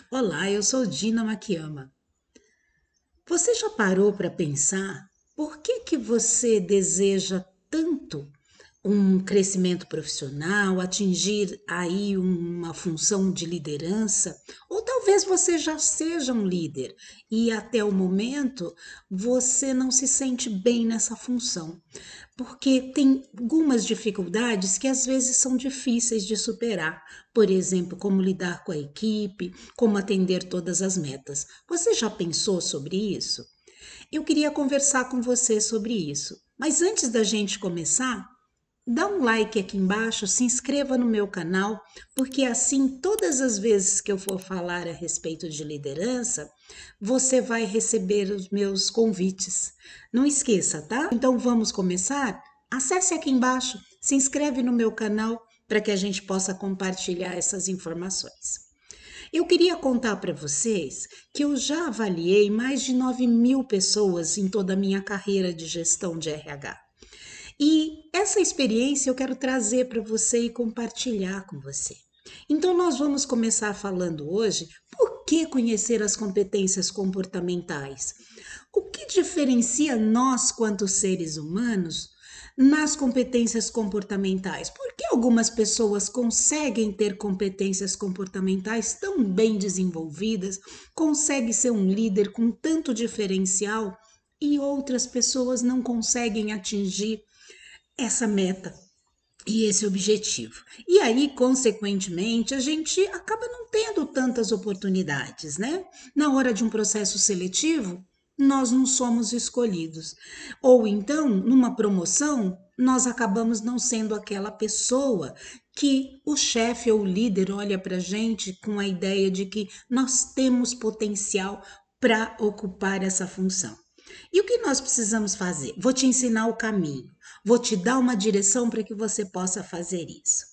Olá, eu sou Dina Makiyama. Você já parou para pensar por que você deseja tanto um crescimento profissional, atingir aí uma função de liderança? Ou talvez você já seja um líder e até o momento você não se sente bem nessa função, porque tem algumas dificuldades que às vezes são difíceis de superar. Por exemplo, como lidar com a equipe, como atender todas as metas. Você já pensou sobre isso? Eu queria conversar com você sobre isso. Mas antes da gente começar, dá um like aqui embaixo, se inscreva no meu canal, porque assim, todas as vezes que eu for falar a respeito de liderança, você vai receber os meus convites. Não esqueça, tá? Então vamos começar? Acesse aqui embaixo, se inscreve no meu canal para que a gente possa compartilhar essas informações. Eu queria contar para vocês que eu já avaliei mais de 9.000 pessoas em toda a minha carreira de gestão de RH. E essa experiência eu quero trazer para você e compartilhar com você. Então, nós vamos começar falando hoje por que conhecer as competências comportamentais. O que diferencia nós, quanto seres humanos, nas competências comportamentais? Por que algumas pessoas conseguem ter competências comportamentais tão bem desenvolvidas, conseguem ser um líder com tanto diferencial e outras pessoas não conseguem atingir essa meta e esse objetivo? E aí, consequentemente, a gente acaba não tendo tantas oportunidades, né? Na hora de um processo seletivo, nós não somos escolhidos. Ou então, numa promoção, nós acabamos não sendo aquela pessoa que o chefe ou o líder olha para a gente com a ideia de que nós temos potencial para ocupar essa função. E o que nós precisamos fazer? Vou te ensinar o caminho, vou te dar uma direção para que você possa fazer isso.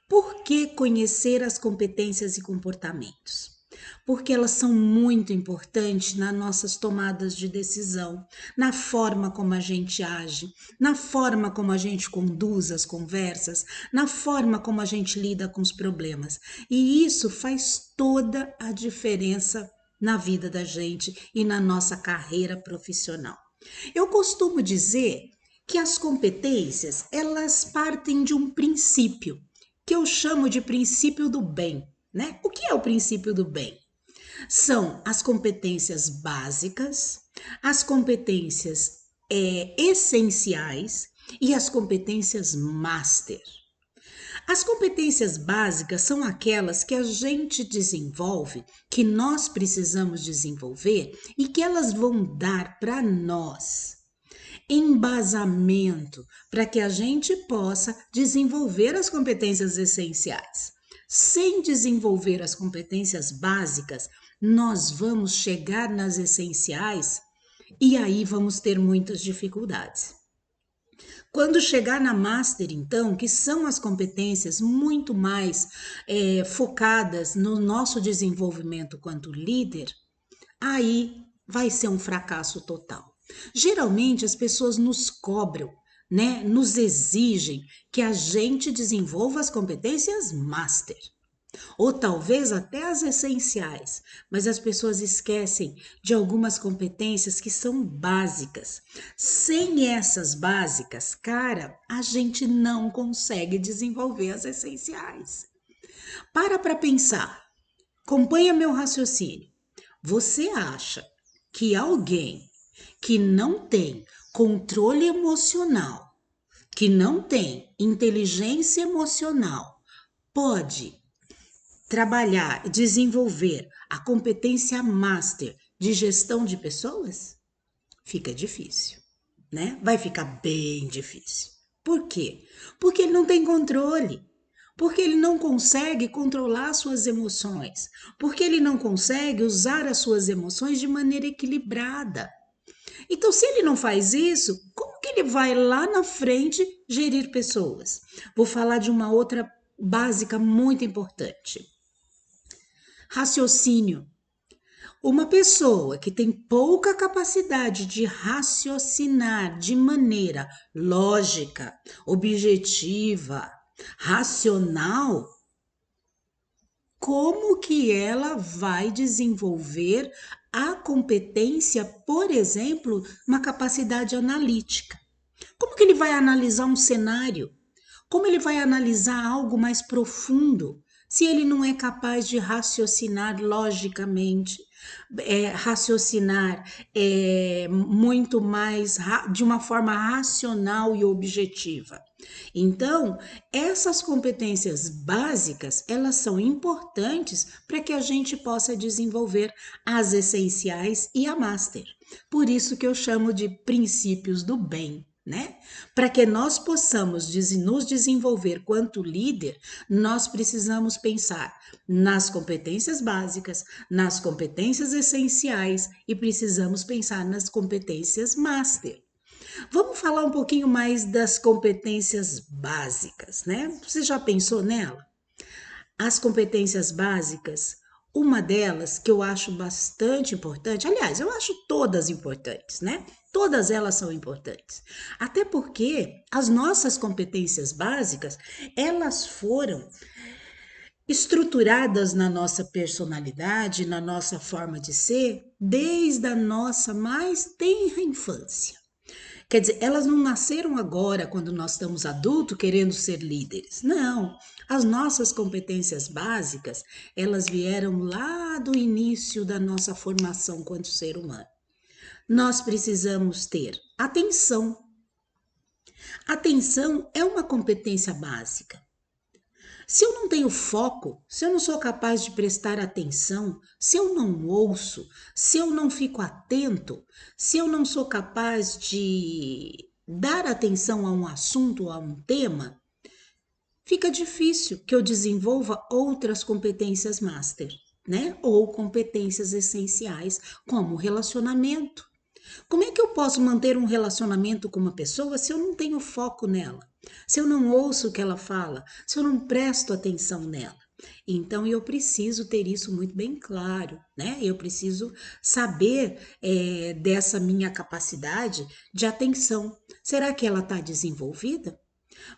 Por que conhecer as competências e comportamentos? Porque elas são muito importantes nas nossas tomadas de decisão, na forma como a gente age, na forma como a gente conduz as conversas, na forma como a gente lida com os problemas. E isso faz toda a diferença na vida da gente e na nossa carreira profissional. Eu costumo dizer que as competências, elas partem de um princípio, que eu chamo de princípio do bem, né? O que é o princípio do bem? São as competências básicas, as competências essenciais e as competências master. As competências básicas são aquelas que a gente desenvolve, que nós precisamos desenvolver e que elas vão dar para nós embasamento para que a gente possa desenvolver as competências essenciais. Sem desenvolver as competências básicas, nós vamos chegar nas essenciais e aí vamos ter muitas dificuldades. Quando chegar na Master, então, que são as competências muito mais focadas no nosso desenvolvimento quanto líder, aí vai ser um fracasso total. Geralmente as pessoas nos cobram, né? Nos exigem que a gente desenvolva as competências master, ou talvez até as essenciais, mas as pessoas esquecem de algumas competências que são básicas. Sem essas básicas, cara, a gente não consegue desenvolver as essenciais. Para pensar, acompanha meu raciocínio. Você acha que alguém que não tem controle emocional, que não tem inteligência emocional, pode trabalhar, desenvolver a competência master de gestão de pessoas? Fica difícil, né? Vai ficar bem difícil. Por quê? Porque ele não tem controle. Porque ele não consegue controlar suas emoções. Porque ele não consegue usar as suas emoções de maneira equilibrada. Então, se ele não faz isso, como que ele vai lá na frente gerir pessoas? Vou falar de uma outra básica muito importante. Raciocínio. Uma pessoa que tem pouca capacidade de raciocinar de maneira lógica, objetiva, racional, como que ela vai desenvolver a competência, por exemplo, uma capacidade analítica. Como que ele vai analisar um cenário? Como ele vai analisar algo mais profundo se ele não é capaz de raciocinar logicamente, raciocinar muito mais de uma forma racional e objetiva? Então, essas competências básicas, elas são importantes para que a gente possa desenvolver as essenciais e a master. Por isso que eu chamo de princípios do bem, né? Para que nós possamos nos desenvolver quanto líder, nós precisamos pensar nas competências básicas, nas competências essenciais e precisamos pensar nas competências master. Vamos falar um pouquinho mais das competências básicas, né? Você já pensou nela? As competências básicas, uma delas que eu acho bastante importante, aliás, eu acho todas importantes, né? Todas elas são importantes. Até porque as nossas competências básicas, elas foram estruturadas na nossa personalidade, na nossa forma de ser, desde a nossa mais tenra infância. Quer dizer, elas não nasceram agora, quando nós estamos adultos, querendo ser líderes. Não. As nossas competências básicas, elas vieram lá do início da nossa formação quanto ser humano. Nós precisamos ter atenção. Atenção é uma competência básica. Se eu não tenho foco, se eu não sou capaz de prestar atenção, se eu não ouço, se eu não fico atento, se eu não sou capaz de dar atenção a um assunto, a um tema, fica difícil que eu desenvolva outras competências master, né? Ou competências essenciais, como relacionamento. Como é que eu posso manter um relacionamento com uma pessoa se eu não tenho foco nela? Se eu não ouço o que ela fala? Se eu não presto atenção nela? Então eu preciso ter isso muito bem claro, né? Eu preciso saber dessa minha capacidade de atenção. Será que ela está desenvolvida?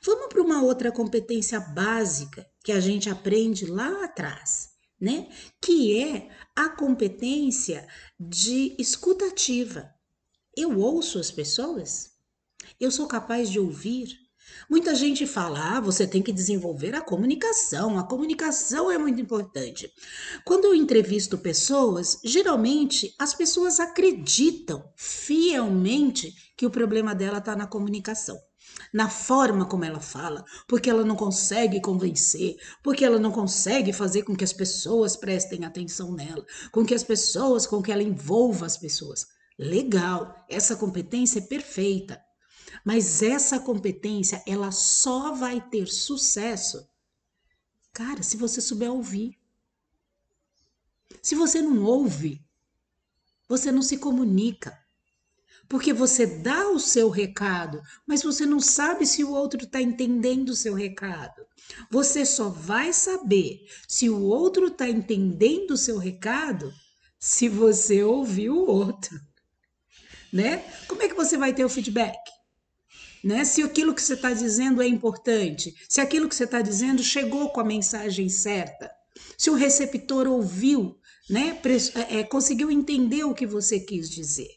Vamos para uma outra competência básica que a gente aprende lá atrás, né? Que é a competência de escutativa. Eu ouço as pessoas? Eu sou capaz de ouvir? Muita gente fala, você tem que desenvolver a comunicação é muito importante. Quando eu entrevisto pessoas, geralmente as pessoas acreditam fielmente que o problema dela está na comunicação. Na forma como ela fala, porque ela não consegue convencer, porque ela não consegue fazer com que as pessoas prestem atenção nela, com que ela envolva as pessoas. Legal, essa competência é perfeita. Mas essa competência, ela só vai ter sucesso, cara, se você souber ouvir. Se você não ouve, você não se comunica. Porque você dá o seu recado, mas você não sabe se o outro está entendendo o seu recado. Você só vai saber se o outro está entendendo o seu recado se você ouvir o outro, né? Como é que você vai ter o feedback? Né? Se aquilo que você está dizendo é importante, se aquilo que você está dizendo chegou com a mensagem certa, se o receptor ouviu, né? Conseguiu entender o que você quis dizer.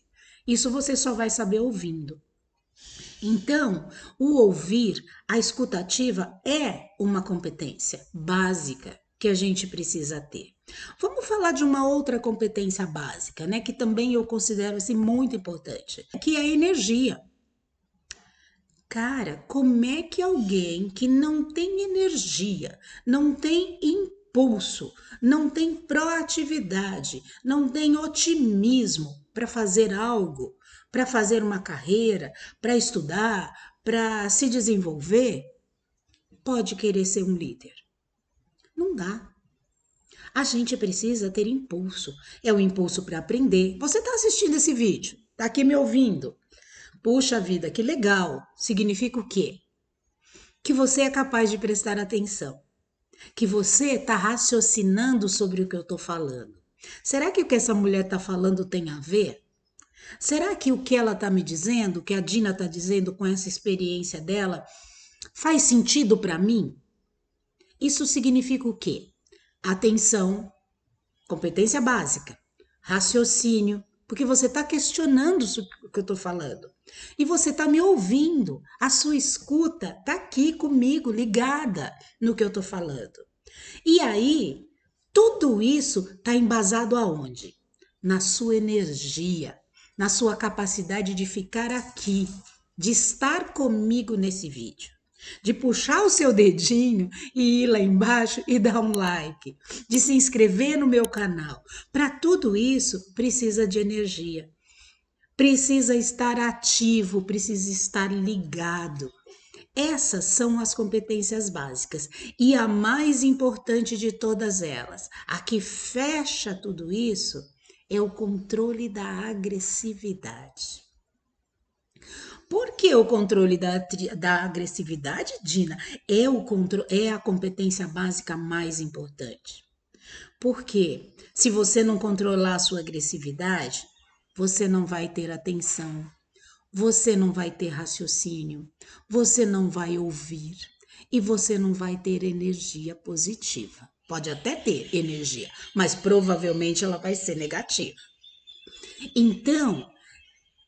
Isso você só vai saber ouvindo. Então, o ouvir, a escutativa é uma competência básica que a gente precisa ter. Vamos falar de uma outra competência básica, né, que também eu considero assim muito importante, que é a energia. Cara, como é que alguém que não tem energia, não tem impulso, não tem proatividade, não tem otimismo para fazer algo, para fazer uma carreira, para estudar, para se desenvolver, pode querer ser um líder? Não dá. A gente precisa ter impulso. É o impulso para aprender. Você está assistindo esse vídeo? Está aqui me ouvindo? Puxa vida, que legal! Significa o quê? Que você é capaz de prestar atenção, que você está raciocinando sobre o que eu estou falando. Será que o que essa mulher está falando tem a ver? Será que o que ela está me dizendo, o que a Dina está dizendo com essa experiência dela, faz sentido para mim? Isso significa o quê? atenção, competência básica, raciocínio, porque você está questionando o que eu estou falando. E você está me ouvindo. A sua escuta está aqui comigo, ligada no que eu estou falando. E aí, tudo isso está embasado aonde? Na sua energia, na sua capacidade de ficar aqui, de estar comigo nesse vídeo, de puxar o seu dedinho e ir lá embaixo e dar um like, de se inscrever no meu canal. Para tudo isso, precisa de energia. Precisa estar ativo, precisa estar ligado. Essas são as competências básicas. E a mais importante de todas elas, a que fecha tudo isso, é o controle da agressividade. Por que o controle da agressividade, Dina, é a competência básica mais importante? Porque se você não controlar a sua agressividade, você não vai ter atenção, você não vai ter raciocínio, você não vai ouvir e você não vai ter energia positiva. Pode até ter energia, mas provavelmente ela vai ser negativa. Então,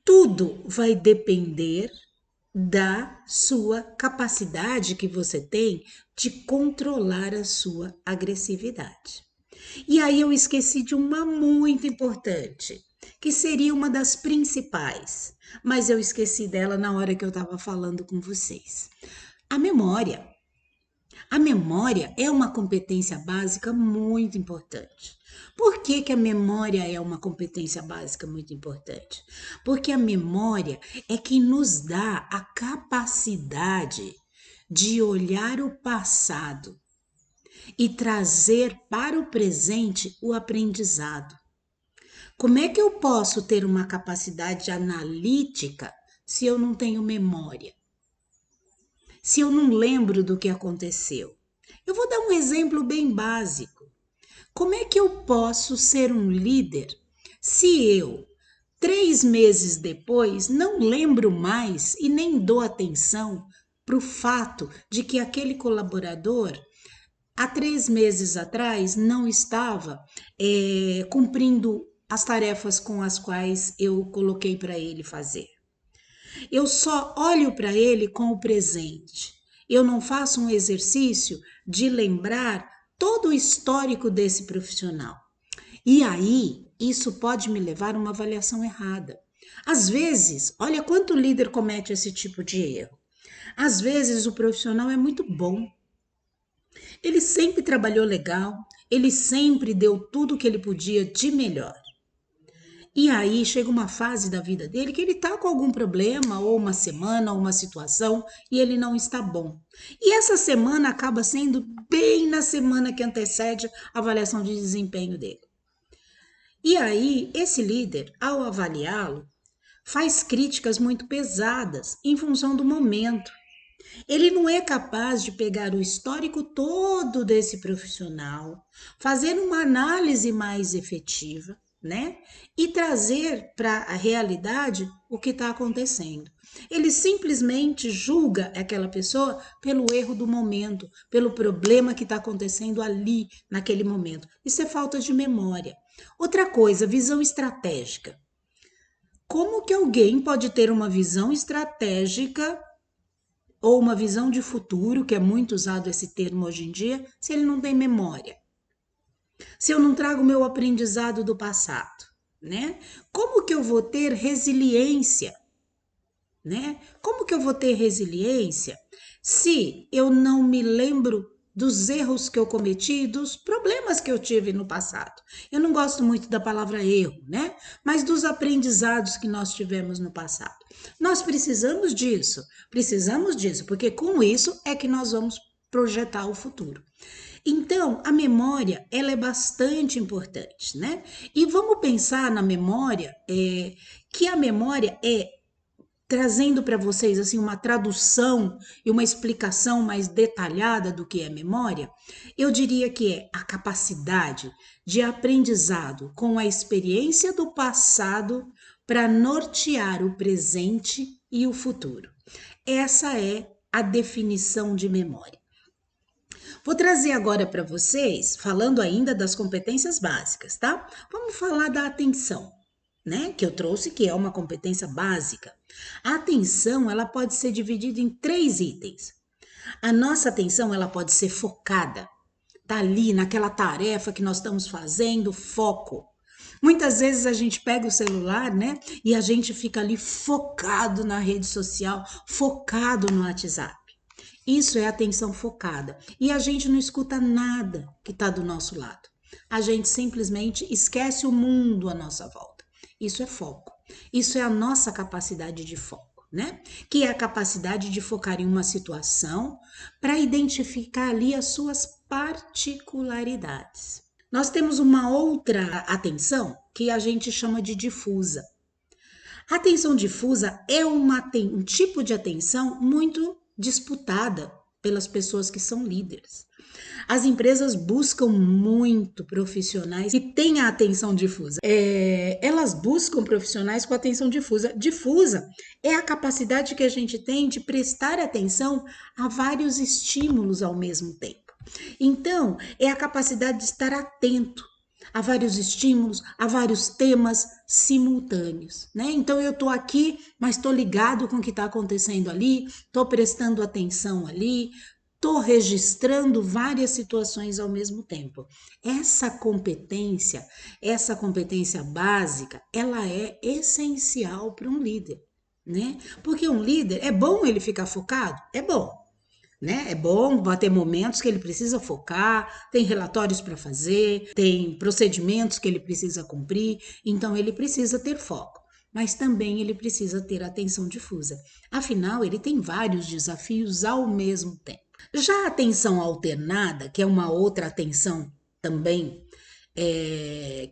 tudo vai depender da sua capacidade que você tem de controlar a sua agressividade. E aí eu esqueci de uma muito importante, que seria uma das principais, mas eu esqueci dela na hora que eu estava falando com vocês. A memória. A memória é uma competência básica muito importante. Por que, que a memória é uma competência básica muito importante? Porque a memória é que nos dá a capacidade de olhar o passado e trazer para o presente o aprendizado. Como é que eu posso ter uma capacidade analítica se eu não tenho memória? Se eu não lembro do que aconteceu? Eu vou dar um exemplo bem básico. Como é que eu posso ser um líder se eu, 3 meses depois, não lembro mais e nem dou atenção para o fato de que aquele colaborador há 3 meses atrás não estava cumprindo as tarefas com as quais eu coloquei para ele fazer. Eu só olho para ele com o presente. Eu não faço um exercício de lembrar todo o histórico desse profissional. E aí, isso pode me levar a uma avaliação errada. Às vezes, olha quanto líder comete esse tipo de erro. Às vezes, o profissional é muito bom, ele sempre trabalhou legal, ele sempre deu tudo o que ele podia de melhor. E aí chega uma fase da vida dele que ele está com algum problema, ou uma semana, ou uma situação, e ele não está bom. E essa semana acaba sendo bem na semana que antecede a avaliação de desempenho dele. E aí, esse líder, ao avaliá-lo, faz críticas muito pesadas em função do momento. Ele não é capaz de pegar o histórico todo desse profissional, fazer uma análise mais efetiva, né? E trazer para a realidade o que está acontecendo. Ele simplesmente julga aquela pessoa pelo erro do momento, pelo problema que está acontecendo ali, naquele momento. Isso é falta de memória. Outra coisa, visão estratégica. Como que alguém pode ter uma visão estratégica ou uma visão de futuro, que é muito usado esse termo hoje em dia, se ele não tem memória? Se eu não trago o meu aprendizado do passado, né? Como que eu vou ter resiliência, né? Como que eu vou ter resiliência se eu não me lembro dos erros que eu cometi, dos problemas que eu tive no passado? Eu não gosto muito da palavra erro, né? Mas dos aprendizados que nós tivemos no passado. Nós precisamos disso, porque com isso é que nós vamos projetar o futuro. Então, a memória, ela é bastante importante, né? E vamos pensar na memória, que a memória é, trazendo para vocês assim uma tradução e uma explicação mais detalhada do que é memória, eu diria que é a capacidade de aprendizado com a experiência do passado para nortear o presente e o futuro. Essa é a definição de memória. Vou trazer agora para vocês, falando ainda das competências básicas, tá? Vamos falar da atenção, né? Que eu trouxe, que é uma competência básica. A atenção, ela pode ser dividida em 3 itens. A nossa atenção, ela pode ser focada. Tá ali naquela tarefa que nós estamos fazendo, foco. Muitas vezes a gente pega o celular, né? E a gente fica ali focado na rede social, focado no WhatsApp. Isso é atenção focada. E a gente não escuta nada que está do nosso lado. A gente simplesmente esquece o mundo à nossa volta. Isso é foco. Isso é a nossa capacidade de foco, né? Que é a capacidade de focar em uma situação para identificar ali as suas particularidades. Nós temos uma outra atenção que a gente chama de difusa. A atenção difusa é um tipo de atenção muito disputada pelas pessoas que são líderes. As empresas buscam muito profissionais que têm a atenção difusa. Elas buscam profissionais com atenção difusa. Difusa é a capacidade que a gente tem de prestar atenção a vários estímulos ao mesmo tempo. Então, é a capacidade de estar atento a vários estímulos, a vários temas simultâneos, né? Então eu tô aqui, mas tô ligado com o que está acontecendo ali, tô prestando atenção ali, tô registrando várias situações ao mesmo tempo. Essa competência básica, ela é essencial para um líder, né? Porque um líder, é bom ele ficar focado? É bom, né? É bom, vai ter momentos que ele precisa focar, tem relatórios para fazer, tem procedimentos que ele precisa cumprir, então ele precisa ter foco, mas também ele precisa ter atenção difusa. Afinal, ele tem vários desafios ao mesmo tempo. Já a atenção alternada, que é uma outra atenção também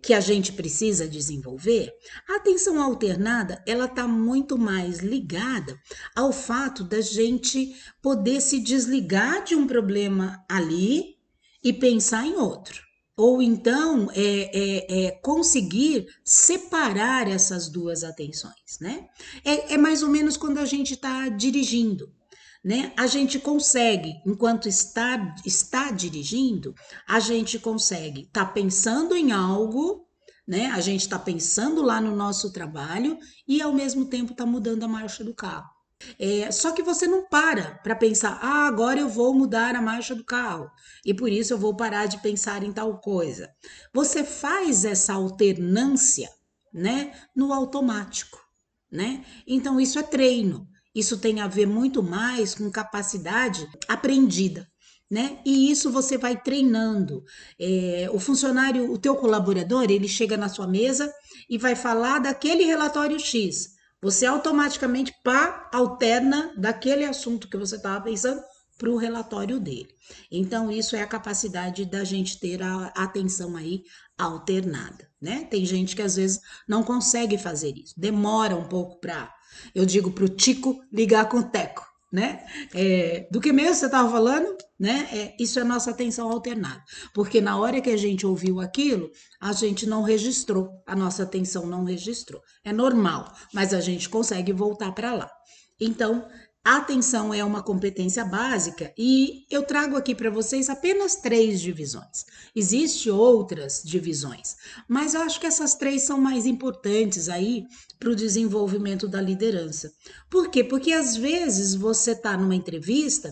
que a gente precisa desenvolver, a atenção alternada ela está muito mais ligada ao fato da gente poder se desligar de um problema ali e pensar em outro. Ou então conseguir separar essas duas atenções, né? É mais ou menos quando a gente está dirigindo, né? A gente consegue, enquanto está dirigindo, a gente consegue estar pensando em algo, né? A gente está pensando lá no nosso trabalho e ao mesmo tempo está mudando a marcha do carro. Só que você não para pensar, agora eu vou mudar a marcha do carro e por isso eu vou parar de pensar em tal coisa. Você faz essa alternância, né, no automático, né? Então isso é treino. Isso tem a ver muito mais com capacidade aprendida, né? E isso você vai treinando. O funcionário, o teu colaborador, ele chega na sua mesa e vai falar daquele relatório X. Você automaticamente alterna daquele assunto que você estava pensando para o relatório dele. Então, isso é a capacidade da gente ter a atenção aí alternada, né? Tem gente que às vezes não consegue fazer isso, demora um pouco para, eu digo para o Tico ligar com o Teco, né? Do que mesmo você estava falando, né? Isso é nossa atenção alternada, porque na hora que a gente ouviu aquilo, a gente não registrou, a nossa atenção não registrou. É normal, mas a gente consegue voltar para lá. Então, a atenção é uma competência básica e eu trago aqui para vocês apenas 3 divisões. Existem outras divisões, mas eu acho que essas 3 são mais importantes aí para o desenvolvimento da liderança. Por quê? Porque às vezes você está numa entrevista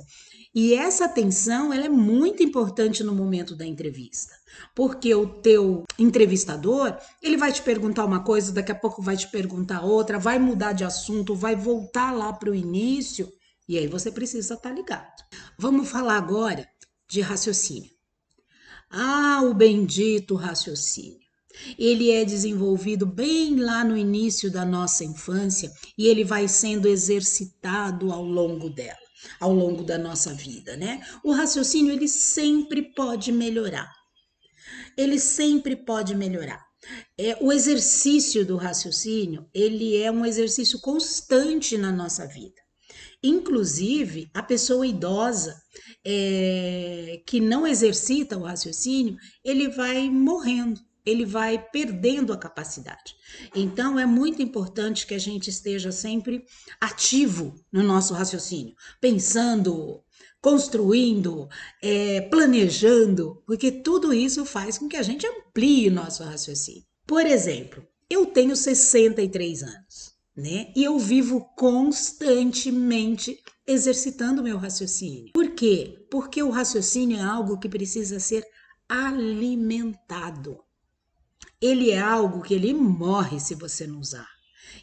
e essa atenção ela é muito importante no momento da entrevista. Porque o teu entrevistador, ele vai te perguntar uma coisa, daqui a pouco vai te perguntar outra, vai mudar de assunto, vai voltar lá para o início, e aí você precisa estar ligado. Vamos falar agora de raciocínio. O bendito raciocínio. Ele é desenvolvido bem lá no início da nossa infância e ele vai sendo exercitado ao longo dela, ao longo da nossa vida, né? O raciocínio, ele sempre pode melhorar. Ele sempre pode melhorar. O exercício do raciocínio, ele é um exercício constante na nossa vida. Inclusive, a pessoa idosa que não exercita o raciocínio, ele vai morrendo, ele vai perdendo a capacidade. Então, é muito importante que a gente esteja sempre ativo no nosso raciocínio, pensando, construindo, planejando, porque tudo isso faz com que a gente amplie o nosso raciocínio. Por exemplo, eu tenho 63 anos, né? E eu vivo constantemente exercitando meu raciocínio. Por quê? Porque o raciocínio é algo que precisa ser alimentado. Ele é algo que ele morre se você não usar.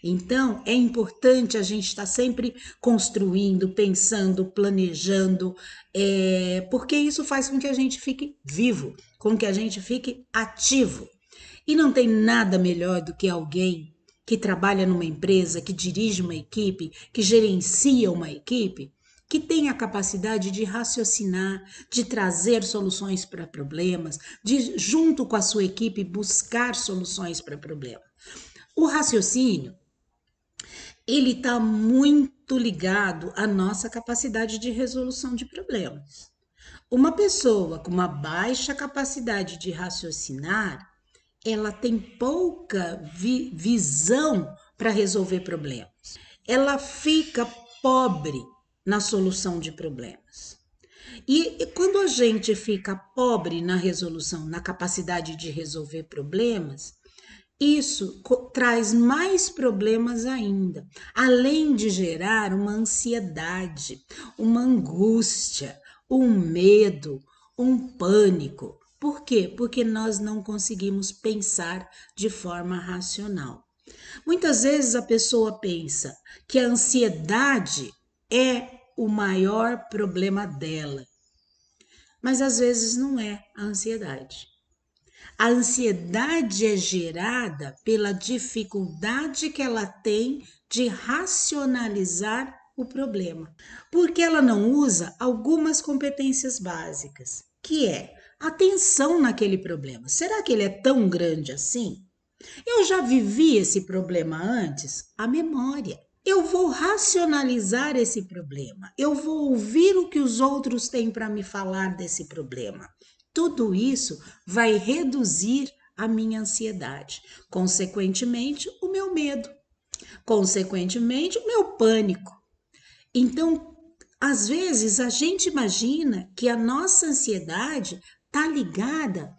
Então, é importante a gente estar sempre construindo, pensando, planejando, porque isso faz com que a gente fique vivo, com que a gente fique ativo. E não tem nada melhor do que alguém que trabalha numa empresa, que dirige uma equipe, que gerencia uma equipe, que tem a capacidade de raciocinar, de trazer soluções para problemas, de, junto com a sua equipe, buscar soluções para problemas. O raciocínio, ele está muito ligado à nossa capacidade de resolução de problemas. Uma pessoa com uma baixa capacidade de raciocinar, ela tem pouca visão para resolver problemas. Ela fica pobre na solução de problemas. E quando a gente fica pobre na resolução, na capacidade de resolver problemas, isso traz mais problemas ainda, além de gerar uma ansiedade, uma angústia, um medo, um pânico. Por quê? Porque nós não conseguimos pensar de forma racional. Muitas vezes a pessoa pensa que a ansiedade é o maior problema dela, mas às vezes não é a ansiedade. A ansiedade é gerada pela dificuldade que ela tem de racionalizar o problema, porque ela não usa algumas competências básicas, que é atenção naquele problema. Será que ele é tão grande assim? Eu já vivi esse problema antes? A memória. Eu vou racionalizar esse problema. Eu vou ouvir o que os outros têm para me falar desse problema. Tudo isso vai reduzir a minha ansiedade, consequentemente, o meu medo, consequentemente, o meu pânico. Então, às vezes, a gente imagina que a nossa ansiedade está ligada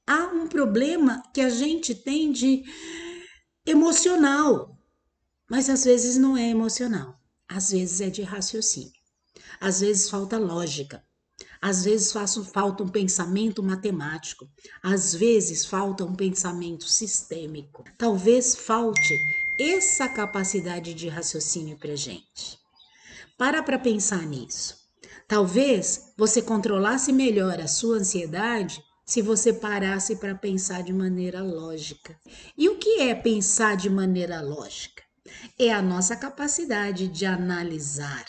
a um problema que a gente tem de emocional, mas às vezes não é emocional, às vezes é de raciocínio, às vezes falta lógica, às vezes falta um pensamento matemático, às vezes falta um pensamento sistêmico, talvez falte essa capacidade de raciocínio para gente. Para pensar nisso. Talvez você controlasse melhor a sua ansiedade se você parasse para pensar de maneira lógica. E o que é pensar de maneira lógica? É a nossa capacidade de analisar,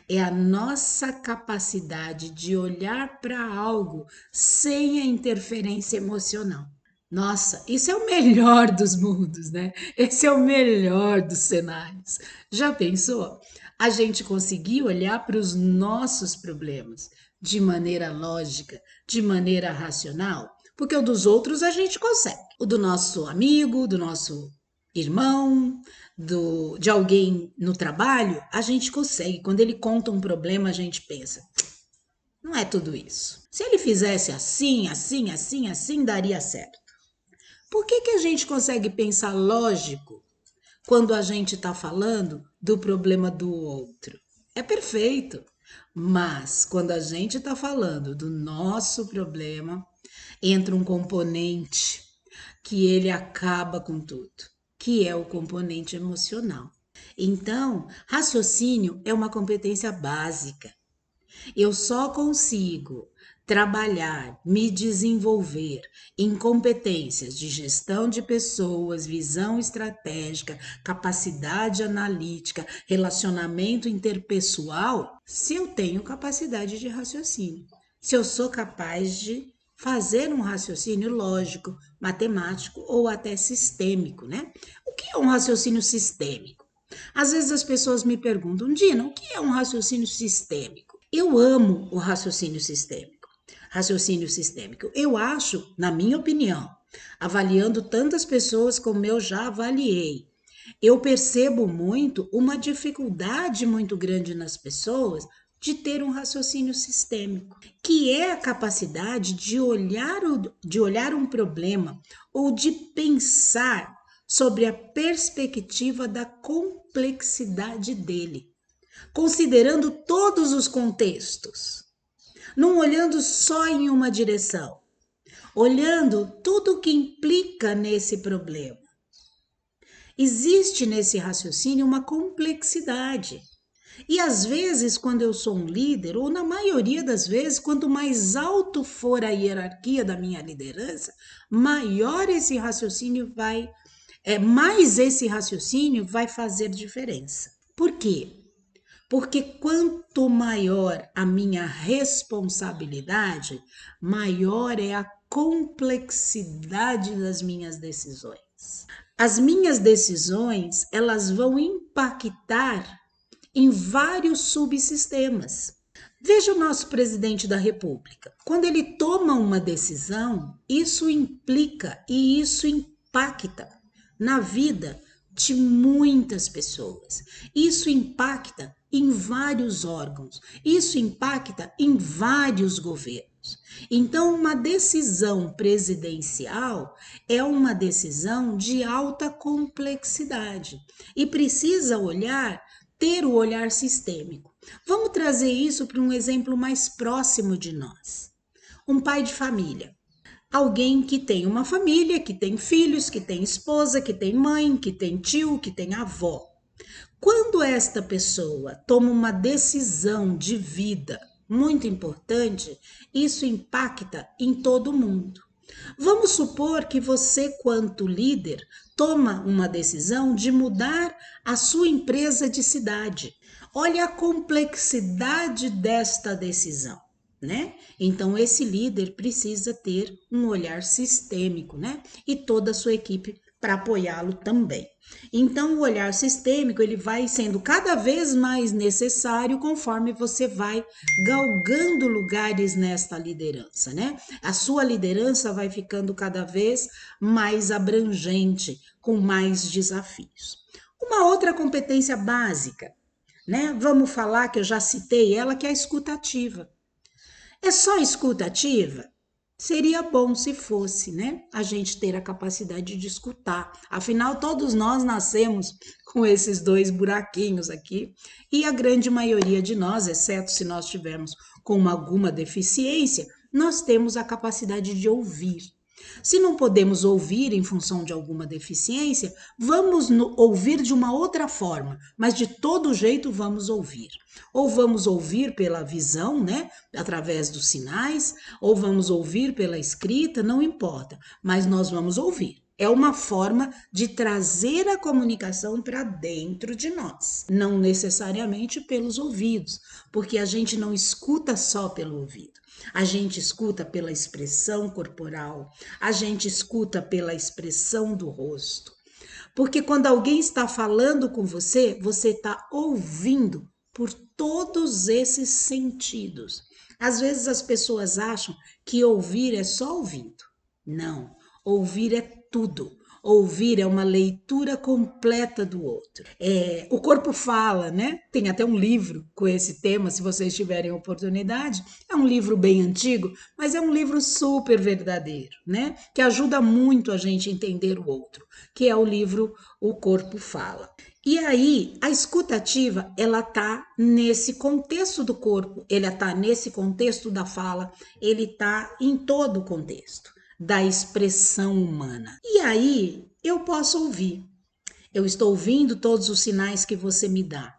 é a nossa capacidade de olhar para algo sem a interferência emocional. Nossa, isso é o melhor dos mundos, né? Esse é o melhor dos cenários. Já pensou? A gente conseguir olhar para os nossos problemas de maneira lógica, de maneira racional, porque o dos outros a gente consegue. O do nosso amigo, do nosso irmão, de alguém no trabalho, a gente consegue. Quando ele conta um problema, a gente pensa, não é tudo isso. Se ele fizesse assim, assim, assim, assim, daria certo. Por que a gente consegue pensar lógico quando a gente está falando do problema do outro? É perfeito. Mas quando a gente está falando do nosso problema, entra um componente que ele acaba com tudo, que é o componente emocional. Então, raciocínio é uma competência básica. Eu só consigo trabalhar, me desenvolver em competências de gestão de pessoas, visão estratégica, capacidade analítica, relacionamento interpessoal, se eu tenho capacidade de raciocínio. Se eu sou capaz de fazer um raciocínio lógico, matemático ou até sistêmico, né? O que é um raciocínio sistêmico? Às vezes as pessoas me perguntam, Dina, o que é um raciocínio sistêmico? Eu amo o raciocínio sistêmico. Raciocínio sistêmico. Eu acho, na minha opinião, avaliando tantas pessoas como eu já avaliei, eu percebo muito uma dificuldade muito grande nas pessoas de ter um raciocínio sistêmico, que é a capacidade de olhar um problema ou de pensar sobre a perspectiva da complexidade dele, considerando todos os contextos, não olhando só em uma direção, olhando tudo o que implica nesse problema. Existe nesse raciocínio uma complexidade. E às vezes, quando eu sou um líder, ou na maioria das vezes, quanto mais alto for a hierarquia da minha liderança, maior esse raciocínio mais esse raciocínio vai fazer diferença. Por quê? Porque quanto maior a minha responsabilidade, maior é a complexidade das minhas decisões. As minhas decisões, elas vão impactar em vários subsistemas. Veja o nosso presidente da República. Quando ele toma uma decisão, isso implica e isso impacta na vida de muitas pessoas. Isso impacta em vários órgãos. Isso impacta em vários governos. Então, uma decisão presidencial é uma decisão de alta complexidade e precisa ter o olhar sistêmico. Vamos trazer isso para um exemplo mais próximo de nós. Um pai de família. Alguém que tem uma família, que tem filhos, que tem esposa, que tem mãe, que tem tio, que tem avó. Quando esta pessoa toma uma decisão de vida muito importante, isso impacta em todo mundo. Vamos supor que você, quanto líder, toma uma decisão de mudar a sua empresa de cidade. Olha a complexidade desta decisão, né? Então, esse líder precisa ter um olhar sistêmico, né? E toda a sua equipe para apoiá-lo também. Então, o olhar sistêmico ele vai sendo cada vez mais necessário conforme você vai galgando lugares nesta liderança, né? A sua liderança vai ficando cada vez mais abrangente, com mais desafios. Uma outra competência básica, né? Vamos falar que eu já citei ela, que é a escutativa. É só escutativa? Seria bom se fosse, né? A gente ter a capacidade de escutar. Afinal, todos nós nascemos com esses dois buraquinhos aqui e a grande maioria de nós, exceto se nós tivermos com alguma deficiência, nós temos a capacidade de ouvir. Se não podemos ouvir em função de alguma deficiência, vamos ouvir de uma outra forma, mas de todo jeito vamos ouvir. Ou vamos ouvir pela visão, né, através dos sinais, ou vamos ouvir pela escrita, não importa, mas nós vamos ouvir. É uma forma de trazer a comunicação para dentro de nós, não necessariamente pelos ouvidos, porque a gente não escuta só pelo ouvido. A gente escuta pela expressão corporal, a gente escuta pela expressão do rosto. Porque quando alguém está falando com você, você está ouvindo por todos esses sentidos. Às vezes as pessoas acham que ouvir é só ouvindo. Não, ouvir é tudo. Ouvir é uma leitura completa do outro. O corpo fala, né? Tem até um livro com esse tema, se vocês tiverem oportunidade. É um livro bem antigo, mas é um livro super verdadeiro, né? Que ajuda muito a gente a entender o outro, que é o livro O Corpo Fala. E aí, a escutativa, ela tá nesse contexto do corpo, ela tá nesse contexto da fala, ele tá em todo o contexto da expressão humana. E aí, eu posso ouvir. Eu estou ouvindo todos os sinais que você me dá,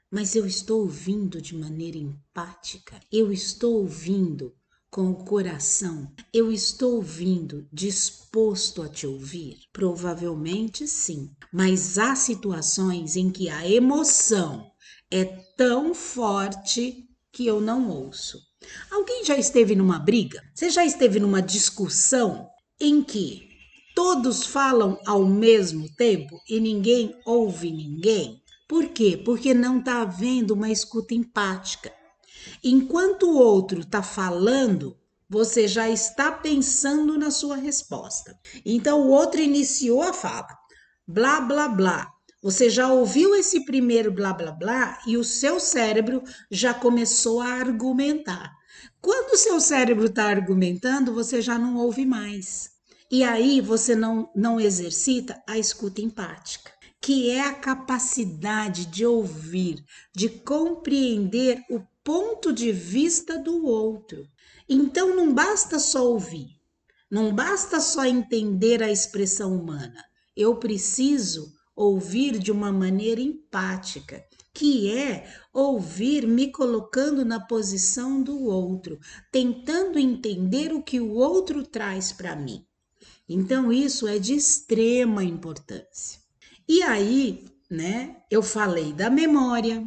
mas eu estou ouvindo de maneira empática. Eu estou ouvindo com o coração. Eu estou ouvindo disposto a te ouvir? Provavelmente sim. Mas há situações em que a emoção é tão forte que eu não ouço. Alguém já esteve numa briga? Você já esteve numa discussão em que todos falam ao mesmo tempo e ninguém ouve ninguém? Por quê? Porque não está havendo uma escuta empática. Enquanto o outro está falando, você já está pensando na sua resposta. Então o outro iniciou a fala, blá, blá, blá. Você já ouviu esse primeiro blá blá blá e o seu cérebro já começou a argumentar. Quando o seu cérebro está argumentando, você já não ouve mais. E aí você não exercita a escuta empática, que é a capacidade de ouvir, de compreender o ponto de vista do outro. Então não basta só ouvir, não basta só entender a expressão humana. Eu preciso ouvir de uma maneira empática, que é ouvir me colocando na posição do outro, tentando entender o que o outro traz para mim. Então, isso é de extrema importância. E aí, né, eu falei da memória,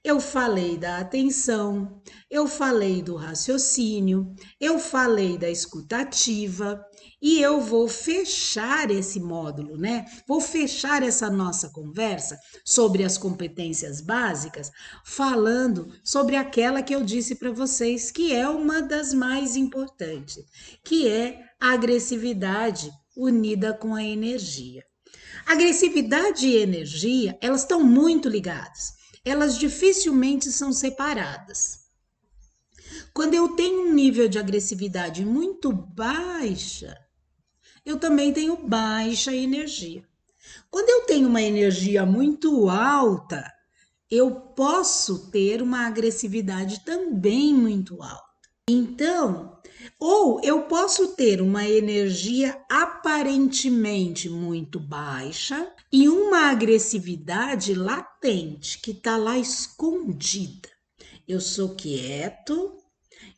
eu falei da atenção, eu falei do raciocínio, eu falei da escutativa e eu vou fechar esse módulo, né? Vou fechar essa nossa conversa sobre as competências básicas, falando sobre aquela que eu disse para vocês que é uma das mais importantes, que é a agressividade unida com a energia. Agressividade e energia, elas estão muito ligadas. Elas dificilmente são separadas. Quando eu tenho um nível de agressividade muito baixa, eu também tenho baixa energia. Quando eu tenho uma energia muito alta, eu posso ter uma agressividade também muito alta. Então, ou eu posso ter uma energia aparentemente muito baixa e uma agressividade latente que está lá escondida. Eu sou quieto,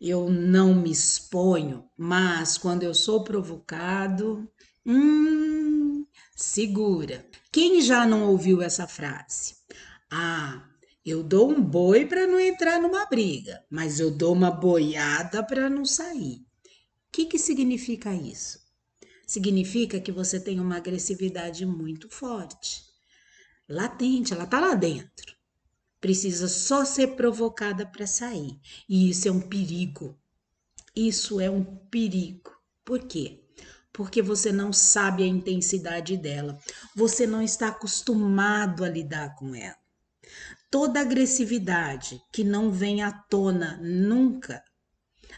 eu não me exponho, mas quando eu sou provocado, segura. Quem já não ouviu essa frase? Ah, eu dou um boi para não entrar numa briga, mas eu dou uma boiada para não sair. O que significa isso? Significa que você tem uma agressividade muito forte, latente, ela está lá dentro. Precisa só ser provocada para sair. E isso é um perigo. Isso é um perigo. Por quê? Porque você não sabe a intensidade dela. Você não está acostumado a lidar com ela. Toda agressividade que não vem à tona nunca,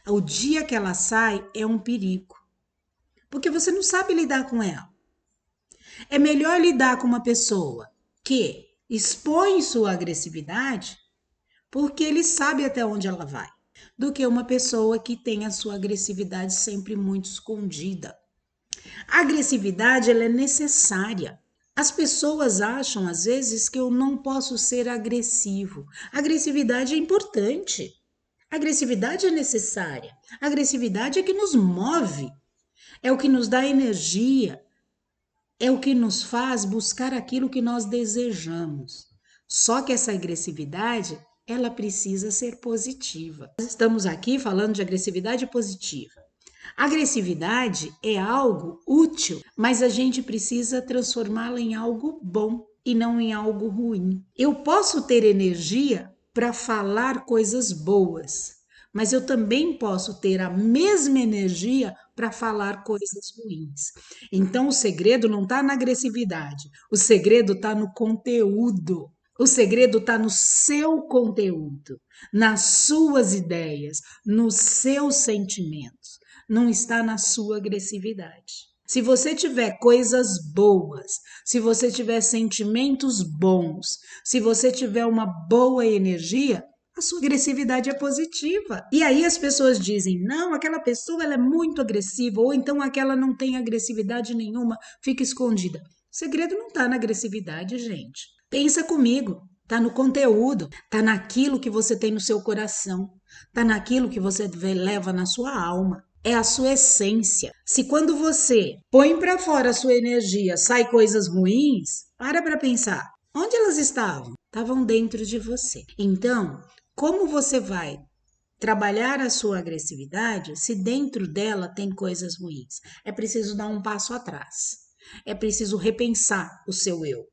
o dia que ela sai é um perigo. Porque você não sabe lidar com ela. É melhor lidar com uma pessoa que expõe sua agressividade porque ele sabe até onde ela vai, do que uma pessoa que tem a sua agressividade sempre muito escondida. A agressividade ela é necessária. As pessoas acham às vezes que eu não posso ser agressivo. A agressividade é importante. A agressividade é necessária. A agressividade é que nos move, é o que nos dá energia, é o que nos faz buscar aquilo que nós desejamos. Só que essa agressividade, ela precisa ser positiva. Nós estamos aqui falando de agressividade positiva. Agressividade é algo útil, mas a gente precisa transformá-la em algo bom e não em algo ruim. Eu posso ter energia para falar coisas boas, mas eu também posso ter a mesma energia para falar coisas ruins. Então, o segredo não está na agressividade, o segredo está no conteúdo. O segredo está no seu conteúdo, nas suas ideias, nos seus sentimentos. Não está na sua agressividade. Se você tiver coisas boas, se você tiver sentimentos bons, se você tiver uma boa energia, a sua agressividade é positiva. E aí as pessoas dizem: não, aquela pessoa ela é muito agressiva, ou então aquela não tem agressividade nenhuma, fica escondida. O segredo não está na agressividade, gente. Pensa comigo. Está no conteúdo, está naquilo que você tem no seu coração, está naquilo que você leva na sua alma. É a sua essência. Se quando você põe para fora a sua energia, sai coisas ruins, para pensar. Onde elas estavam? Estavam dentro de você. Então, como você vai trabalhar a sua agressividade se dentro dela tem coisas ruins? É preciso dar um passo atrás. É preciso repensar o seu eu.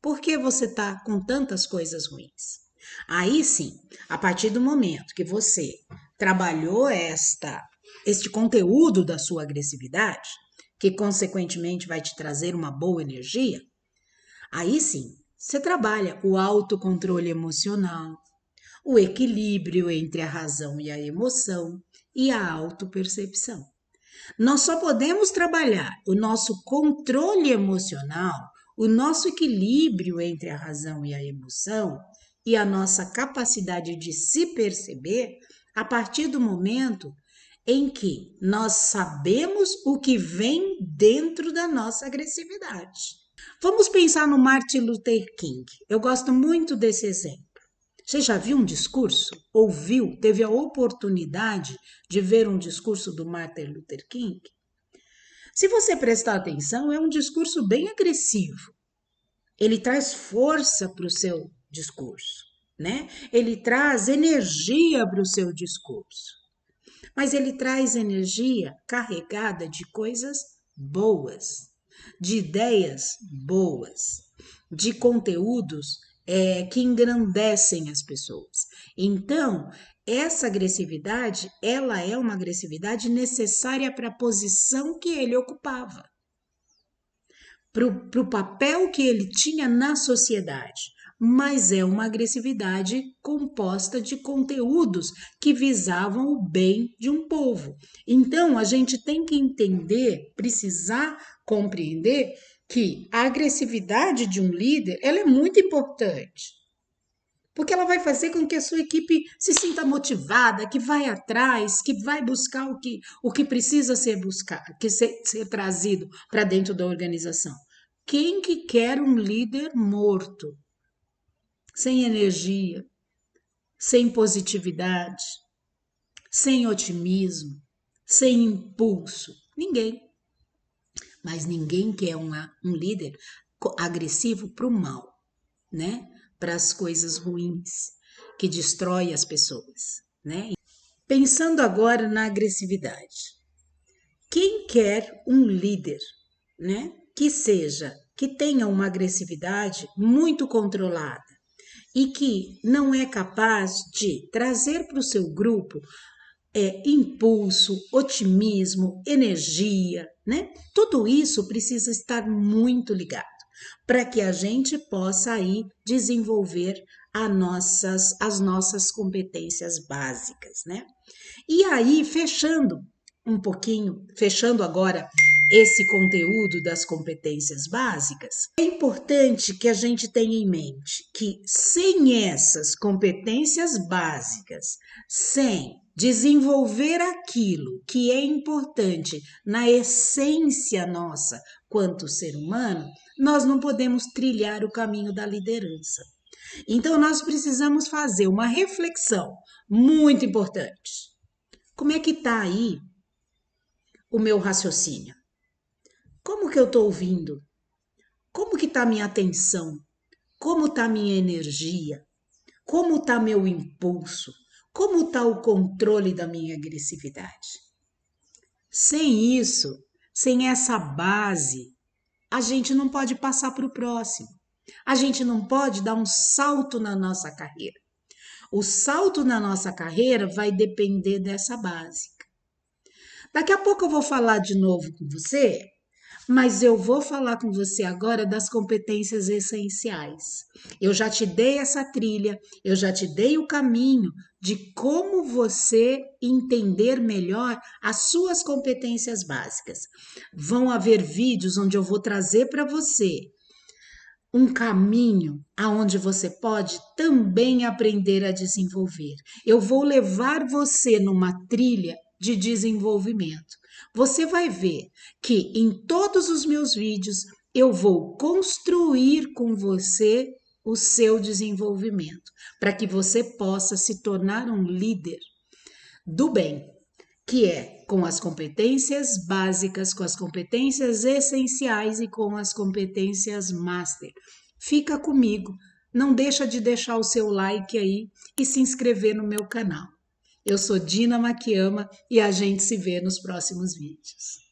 Por que você está com tantas coisas ruins? Aí sim, a partir do momento que você trabalhou este conteúdo da sua agressividade, que consequentemente vai te trazer uma boa energia, aí sim, Você trabalha o autocontrole emocional, o equilíbrio entre a razão e a emoção e a autopercepção. Nós só podemos trabalhar o nosso controle emocional, o nosso equilíbrio entre a razão e a emoção e a nossa capacidade de se perceber a partir do momento em que nós sabemos o que vem dentro da nossa agressividade. Vamos pensar no Martin Luther King. Eu gosto muito desse exemplo. Você já viu um discurso? Ouviu? Teve a oportunidade de ver um discurso do Martin Luther King? Se você prestar atenção, é um discurso bem agressivo. Ele traz força para o seu discurso, né? Ele traz energia para o seu discurso. Mas ele traz energia carregada de coisas boas, de ideias boas, de conteúdos que engrandecem as pessoas. Então, essa agressividade, ela é uma agressividade necessária para a posição que ele ocupava, para o papel que ele tinha na sociedade. Mas é uma agressividade composta de conteúdos que visavam o bem de um povo. Então, a gente tem que entender, precisar compreender que a agressividade de um líder, ela é muito importante. Porque ela vai fazer com que a sua equipe se sinta motivada, que vai atrás, que vai buscar o que precisa ser buscado, que ser trazido para dentro da organização. Quem que quer um líder morto? Sem energia, sem positividade, sem otimismo, sem impulso? Ninguém. Mas ninguém quer um líder agressivo para o mal, né? Para as coisas ruins, que destrói as pessoas, né? Pensando agora na agressividade. Quem quer um líder, né? Que tenha uma agressividade muito controlada e que não é capaz de trazer para o seu grupo impulso, otimismo, energia, né? Tudo isso precisa estar muito ligado para que a gente possa aí desenvolver as nossas competências básicas, né? E aí, fechando agora esse conteúdo das competências básicas, é importante que a gente tenha em mente que sem essas competências básicas, sem desenvolver aquilo que é importante na essência nossa quanto ser humano, nós não podemos trilhar o caminho da liderança. Então, nós precisamos fazer uma reflexão muito importante. Como é que está aí o meu raciocínio? Como que eu estou ouvindo? Como que está minha atenção? Como está minha energia? Como está meu impulso? Como está o controle da minha agressividade? Sem isso, sem essa base, a gente não pode passar para o próximo. A gente não pode dar um salto na nossa carreira. O salto na nossa carreira vai depender dessa básica. Daqui a pouco eu vou falar de novo com você, mas eu vou falar com você agora das competências essenciais. Eu já te dei essa trilha, eu já te dei o caminho de como você entender melhor as suas competências básicas. Vão haver vídeos onde eu vou trazer para você um caminho aonde você pode também aprender a desenvolver. Eu vou levar você numa trilha de desenvolvimento. Você vai ver que em todos os meus vídeos eu vou construir com você o seu desenvolvimento, para que você possa se tornar um líder do bem, que é com as competências básicas, com as competências essenciais e com as competências master. Fica comigo, não deixa de deixar o seu like aí e se inscrever no meu canal. Eu sou Dina Makiyama e a gente se vê nos próximos vídeos.